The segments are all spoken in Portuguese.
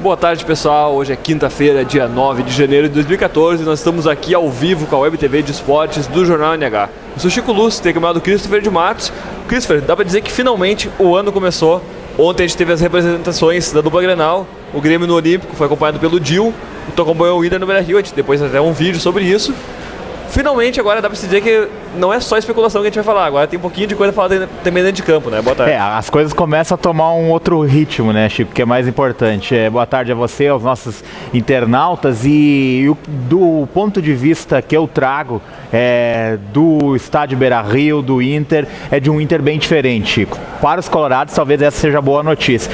Boa tarde, pessoal. Hoje é quinta-feira, dia 9 de janeiro de 2014. Nós estamos aqui ao vivo com a Web TV de Esportes do Jornal NH. Eu sou Chico Luz, tem campeonato Christopher de Matos. Christopher, dá pra dizer que finalmente o ano começou. Ontem a gente teve as representações da dupla Grenal. O Grêmio no Olímpico foi acompanhado pelo Dil. Tu acompanhou o Inter no Beira-Rio. A gente depois até um vídeo sobre isso. Finalmente agora dá pra se dizer que não é só especulação que a gente vai falar, agora tem um pouquinho de coisa pra falar também dentro de campo, né? Boa tarde. As coisas começam a tomar um outro ritmo, né, Chico, que é mais importante. Boa tarde a você, aos nossos internautas, e do ponto de vista que eu trago do estádio Beira-Rio, do Inter, é de um Inter bem diferente, Chico. Para os colorados, talvez essa seja a boa notícia.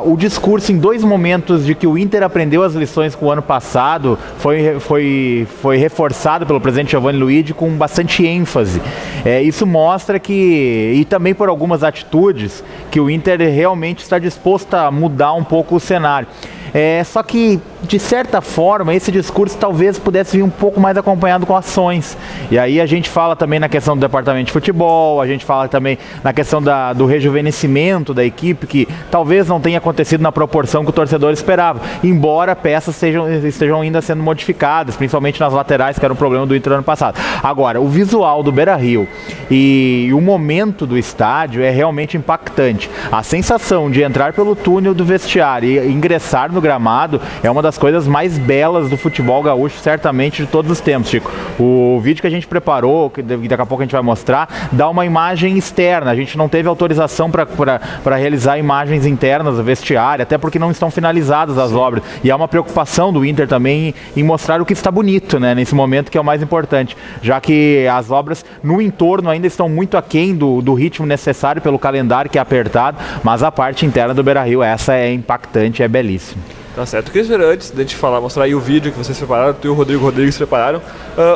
O discurso em dois momentos de que o Inter aprendeu as lições com o ano passado foi reforçado pelo presidente Giovanni Luigi com bastante ênfase. Isso mostra que, e também por algumas atitudes, que o Inter realmente está disposto a mudar um pouco o cenário. Só que, de certa forma, esse discurso talvez pudesse vir um pouco mais acompanhado com ações. E aí a gente fala também na questão do departamento de futebol, a gente fala também na questão do rejuvenescimento da equipe, que talvez não tenha acontecido na proporção que o torcedor esperava, embora peças estejam ainda sendo modificadas, principalmente nas laterais, que era um problema do Inter ano passado. Agora, o visual do Beira-Rio e o momento do estádio é realmente impactante. A sensação de entrar pelo túnel do vestiário e ingressar no gramado é uma das coisas mais belas do futebol gaúcho, certamente de todos os tempos, Chico. O vídeo que a gente preparou, que daqui a pouco a gente vai mostrar, dá uma imagem externa. A gente não teve autorização para realizar imagens internas do vestiário, até porque não estão finalizadas as obras. E há uma preocupação do Inter também em mostrar o que está bonito, né, nesse momento, que é o mais importante, já que as obras no entorno ainda estão muito aquém do ritmo necessário pelo calendário, que é apertado, mas a parte interna do Beira-Rio, essa é impactante, é belíssima. Tá certo. Christopher, antes de a gente mostrar aí o vídeo que vocês prepararam, tu e o Rodrigo Rodrigues prepararam,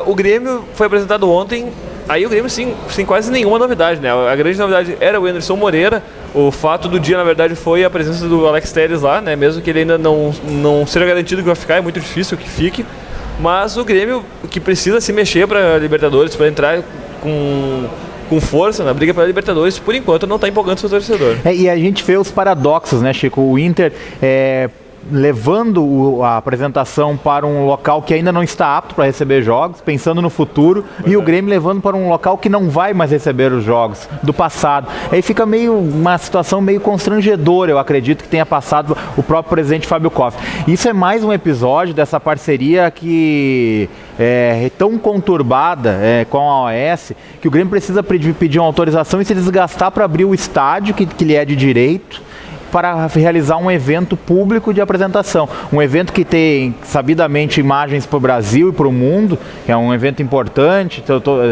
o Grêmio foi apresentado ontem, aí o Grêmio sem quase nenhuma novidade, né? A grande novidade era o Anderson Moreira. O fato do dia, na verdade, foi a presença do Alex Telles lá, né? Mesmo que ele ainda não seja garantido que vai ficar, é muito difícil que fique. Mas o Grêmio, que precisa se mexer para Libertadores, para entrar com força na briga pela Libertadores, por enquanto não está empolgando seu torcedor. E a gente vê os paradoxos, né, Chico? O Inter levando a apresentação para um local que ainda não está apto para receber jogos, pensando no futuro, e o Grêmio levando para um local que não vai mais receber os jogos do passado. Aí fica uma situação meio constrangedora, eu acredito que tenha passado o próprio presidente Fábio Koff. Isso é mais um episódio dessa parceria que é tão conturbada com a OAS, que o Grêmio precisa pedir uma autorização e se desgastar para abrir o estádio, que lhe é de direito, para realizar um evento público de apresentação. Um evento que tem, sabidamente, imagens para o Brasil e para o mundo, é um evento importante,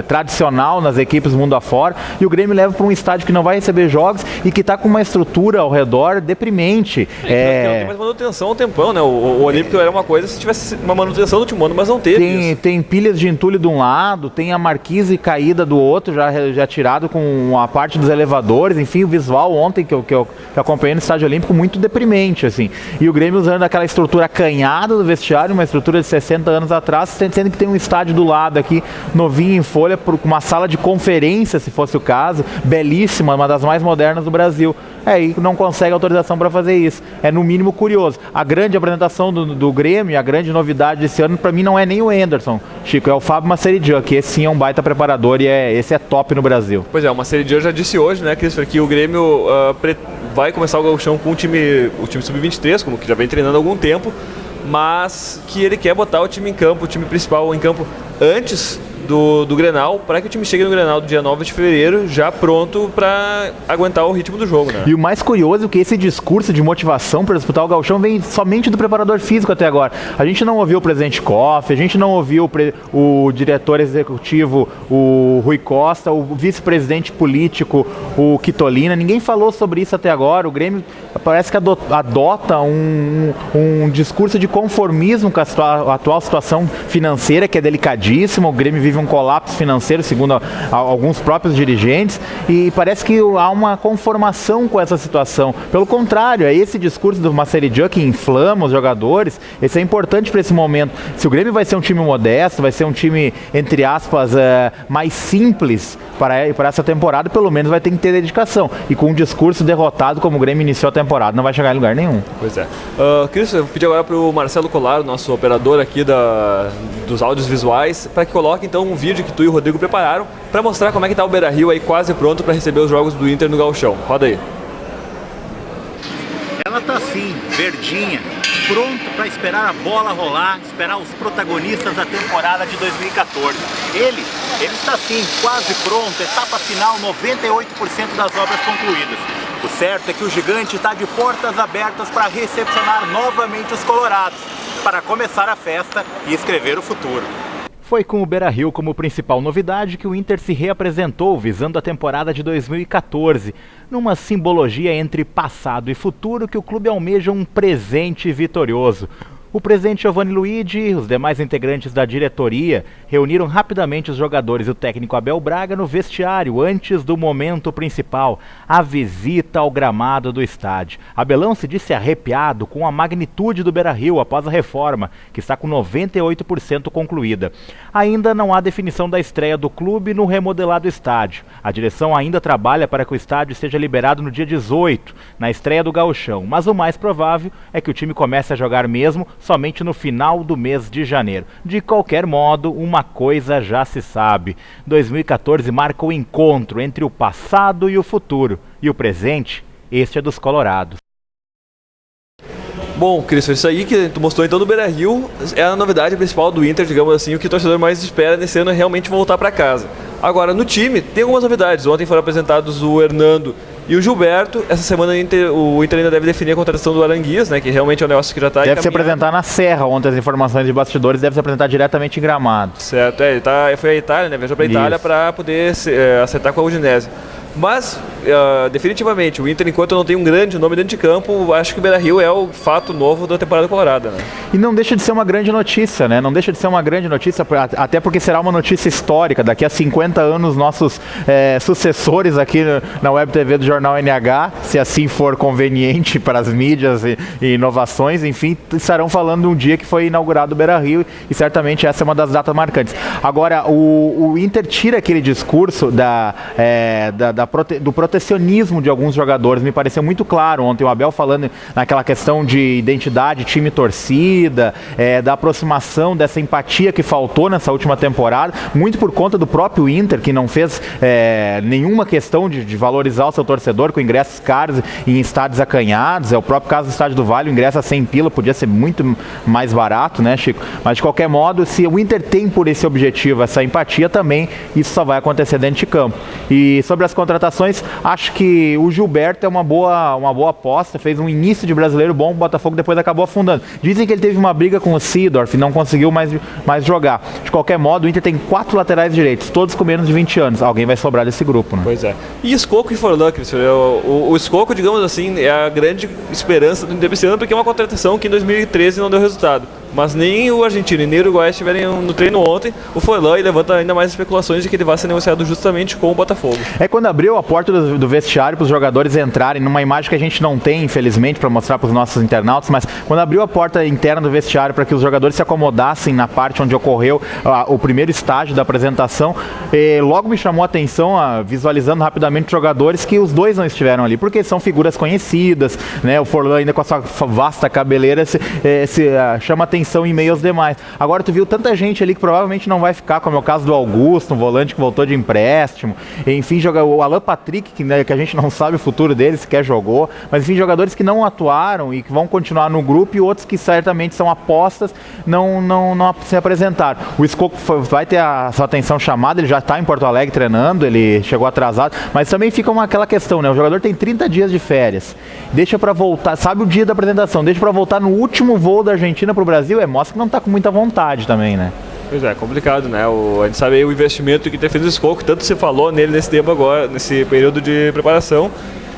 tradicional nas equipes mundo afora, e o Grêmio leva para um estádio que não vai receber jogos e que está com uma estrutura ao redor deprimente. Não tem mais manutenção há um tempão, né? O Olímpico era uma coisa se tivesse uma manutenção no último ano, mas não teve. Tem pilhas de entulho de um lado, tem a marquise caída do outro, já tirado com a parte dos elevadores, enfim, o visual ontem que eu acompanhei no Estádio Olímpico muito deprimente, assim. E o Grêmio usando aquela estrutura acanhada do vestiário, uma estrutura de 60 anos atrás, sendo que tem um estádio do lado aqui, novinho em folha, com uma sala de conferência, se fosse o caso, belíssima, uma das mais modernas do Brasil. E não consegue autorização para fazer isso. É no mínimo curioso. A grande apresentação do Grêmio, a grande novidade desse ano, para mim não é nem o Anderson, Chico, é o Fábio Maceridian, que esse sim é um baita preparador e esse é top no Brasil. Pois é, o Maceridian já disse hoje, né, Christopher, que o Grêmio vai começar o gauchão com o time sub-23, como que já vem treinando há algum tempo, mas que ele quer botar o time em campo, o time principal em campo antes do Grenal, para que o time chegue no Grenal do dia 9 de fevereiro já pronto para aguentar o ritmo do jogo, né? E o mais curioso é que esse discurso de motivação para disputar o gauchão vem somente do preparador físico até agora. A gente não ouviu o presidente Koff, a gente não ouviu o diretor executivo, o Rui Costa, o vice-presidente político, o Quitolina, ninguém falou sobre isso até agora. O Grêmio parece que adota um discurso de conformismo com a atual situação financeira, que é delicadíssima. O Grêmio vive vive um colapso financeiro, segundo alguns próprios dirigentes, e parece que há uma conformação com essa situação. Pelo contrário, é esse discurso do Maceridian que inflama os jogadores. Esse é importante para esse momento. Se o Grêmio vai ser um time modesto, vai ser um time, entre aspas, mais simples para essa temporada, pelo menos vai ter que ter dedicação. E com um discurso derrotado como o Grêmio iniciou a temporada, não vai chegar em lugar nenhum. Pois é. Cris, eu pedi agora para o Marcelo Colaro, nosso operador aqui dos áudios visuais, para que coloque então um vídeo que tu e o Rodrigo prepararam para mostrar como é que está o Beira-Rio aí quase pronto para receber os jogos do Inter no Gauchão. Roda aí. Ela tá assim, verdinha, pronto para esperar a bola rolar, esperar os protagonistas da temporada de 2014. Ele está assim, quase pronto, etapa final, 98% das obras concluídas. O certo é que o gigante está de portas abertas para recepcionar novamente os colorados, para começar a festa e escrever o futuro. Foi com o Beira-Rio como principal novidade que o Inter se reapresentou visando a temporada de 2014, numa simbologia entre passado e futuro que o clube almeja um presente vitorioso. O presidente Giovanni Luigi e os demais integrantes da diretoria reuniram rapidamente os jogadores e o técnico Abel Braga no vestiário antes do momento principal, a visita ao gramado do estádio. Abelão se disse arrepiado com a magnitude do Beira-Rio após a reforma, que está com 98% concluída. Ainda não há definição da estreia do clube no remodelado estádio. A direção ainda trabalha para que o estádio seja liberado no dia 18, na estreia do Gauchão, mas o mais provável é que o time comece a jogar mesmo somente no final do mês de janeiro. De qualquer modo, uma coisa já se sabe. 2014 marca o encontro entre o passado e o futuro. E o presente, este é dos colorados. Bom, Cris, isso aí que tu mostrou então do Beira-Rio é a novidade principal do Inter, digamos assim, o que o torcedor mais espera nesse ano é realmente voltar para casa. Agora, no time, tem algumas novidades. Ontem foram apresentados o Hernando e o Gilberto. Essa semana o Inter ainda deve definir a contratação do Aranguiz, né, que realmente é um negócio que já está Deve se apresentar na Serra. Ontem as informações de bastidores deve se apresentar diretamente em Gramado. Certo, ele foi à Itália, né, viajou para a Itália para poder acertar com a Udinese. Mas, definitivamente, o Inter, enquanto não tem um grande nome dentro de campo, acho que o Beira-Rio é o fato novo da temporada colorada, né? E não deixa de ser uma grande notícia, né? Não deixa de ser uma grande notícia, até porque será uma notícia histórica. Daqui a 50 anos, nossos sucessores aqui na Web TV do Jornal NH, se assim for conveniente para as mídias e inovações, enfim, estarão falando um dia que foi inaugurado o Beira-Rio, e certamente essa é uma das datas marcantes. Agora, o Inter tira aquele discurso do protecionismo de alguns jogadores. Me pareceu muito claro ontem o Abel falando naquela questão de identidade, time e torcida, da aproximação, dessa empatia que faltou nessa última temporada, muito por conta do próprio Inter, que não fez nenhuma questão de valorizar o seu torcedor com ingressos caros em estádios acanhados. É o próprio caso do Estádio do Vale, o ingresso a 100 pila podia ser muito mais barato, né, Chico? Mas de qualquer modo, se o Inter tem por esse objetivo essa empatia também, isso só vai acontecer dentro de campo. E sobre as contratações, acho que o Gilberto é uma boa aposta, fez um início de brasileiro bom, o Botafogo depois acabou afundando. Dizem que ele teve uma briga com o Seedorf e não conseguiu mais jogar. De qualquer modo, o Inter tem 4 laterais direitos, todos com menos de 20 anos. Alguém vai sobrar desse grupo, né? Pois é. E Scocco e Forlan, Cristian, o Scocco, digamos assim, é a grande esperança do Inter esse ano, porque é uma contratação que em 2013 não deu resultado. Mas nem o argentino e nem o uruguai estiverem no treino ontem, o Forlan, e levanta ainda mais especulações de que ele vai ser negociado justamente com o Botafogo. Quando abriu a porta do vestiário para os jogadores entrarem, numa imagem que a gente não tem, infelizmente, para mostrar para os nossos internautas, mas quando abriu a porta interna do vestiário para que os jogadores se acomodassem na parte onde ocorreu o primeiro estágio da apresentação, logo me chamou a atenção, visualizando rapidamente os jogadores, que os dois não estiveram ali, porque são figuras conhecidas, né? O Forlan ainda com a sua vasta cabeleira chama atenção em meio aos demais. Agora tu viu tanta gente ali que provavelmente não vai ficar, como é o caso do Augusto, um volante que voltou de empréstimo, enfim, o Alan Patrick, que a gente não sabe o futuro dele, sequer jogou, mas enfim, jogadores que não atuaram e que vão continuar no grupo, e outros que certamente são apostas, não se apresentaram. O Scocco vai ter a sua atenção chamada, ele já está em Porto Alegre treinando, ele chegou atrasado, mas também fica aquela questão, né? O jogador tem 30 dias de férias, deixa para voltar, sabe o dia da apresentação, deixa para voltar no último voo da Argentina para o Brasil, mostra que não está com muita vontade também, né? Pois é, complicado, né? A gente sabe aí o investimento que tem feito o Scocco, tanto se falou nele nesse tempo agora, nesse período de preparação,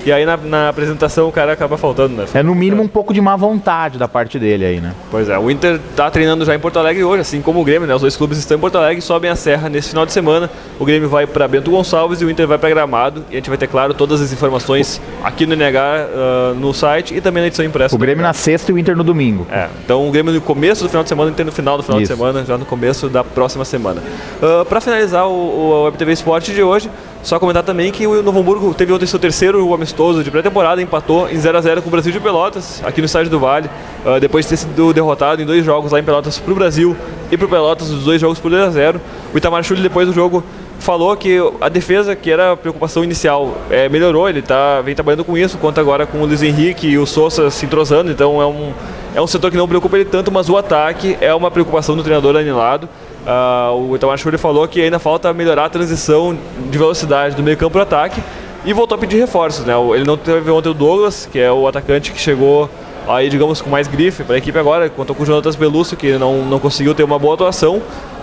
e aí na apresentação o cara acaba faltando, né? É no mínimo um pouco de má vontade da parte dele aí, né? Pois é, o Inter tá treinando já em Porto Alegre hoje, assim como o Grêmio, né? Os dois clubes estão em Porto Alegre e sobem a serra nesse final de semana. O Grêmio vai para Bento Gonçalves e o Inter vai para Gramado. E a gente vai ter, claro, todas as informações aqui no NH, no site e também na edição impressa. O Grêmio na sexta e o Inter no domingo. Então o Grêmio no começo do final de semana, o Inter no final do final de semana, já no começo da próxima semana. Para finalizar o WebTV Esporte de hoje, só comentar também que o Novo Hamburgo teve ontem seu terceiro amistoso de pré-temporada, empatou em 0-0 com o Brasil de Pelotas, aqui no estádio do Vale, depois de ter sido derrotado em 2 jogos lá em Pelotas para o Brasil e para o Pelotas, os 2 jogos por 2-0. O Itamar Schulli, depois do jogo, falou que a defesa, que era a preocupação inicial, melhorou, ele vem trabalhando com isso, conta agora com o Luiz Henrique e o Sousa se entrosando, então é um setor que não preocupa ele tanto, mas o ataque é uma preocupação do treinador anilado. O Itamar Schulli falou que ainda falta melhorar a transição de velocidade do meio campo para o ataque e voltou a pedir reforços, né? Ele não teve ontem o Douglas, que é o atacante que chegou aí, digamos, com mais grife para a equipe agora, contou com o Jonatas Belusso, que não conseguiu ter uma boa atuação.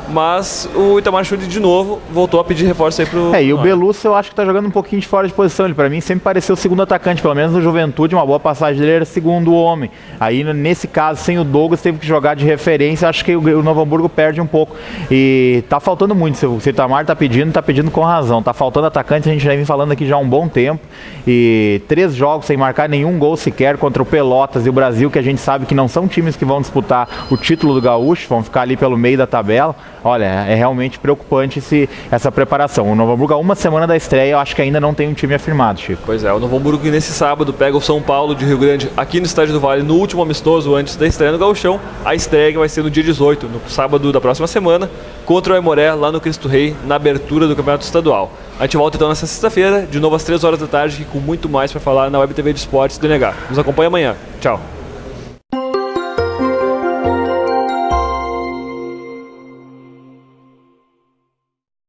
Mas o Itamar Schulli de novo voltou a pedir reforço aí pro... E o Belusso eu acho que tá jogando um pouquinho de fora de posição. Ele pra mim sempre pareceu o segundo atacante, pelo menos no Juventude, uma boa passagem dele era segundo homem. Aí nesse caso, sem o Douglas, teve que jogar de referência. Acho que o Novo Hamburgo perde um pouco. E tá faltando muito. Se o Itamar tá pedindo com razão. Tá faltando atacante, a gente já vem falando aqui já há um bom tempo. E 3 jogos sem marcar nenhum gol sequer contra o Pelotas e o Brasil, que a gente sabe que não são times que vão disputar o título do Gaúcho, vão ficar ali pelo meio da tabela. Olha, é realmente preocupante essa preparação. O Novo Hamburgo, há uma semana da estreia, eu acho que ainda não tem um time afirmado, Chico. Pois é, o Novo Hamburgo que nesse sábado pega o São Paulo de Rio Grande aqui no Estádio do Vale, no último amistoso antes da estreia no Gauchão. A estreia vai ser no dia 18, no sábado da próxima semana, contra o Aimoré, lá no Cristo Rei, na abertura do Campeonato Estadual. A gente volta então nessa sexta-feira, de novo às 3 horas da tarde, com muito mais para falar na WebTV de Esportes do NH. Nos acompanha amanhã. Tchau.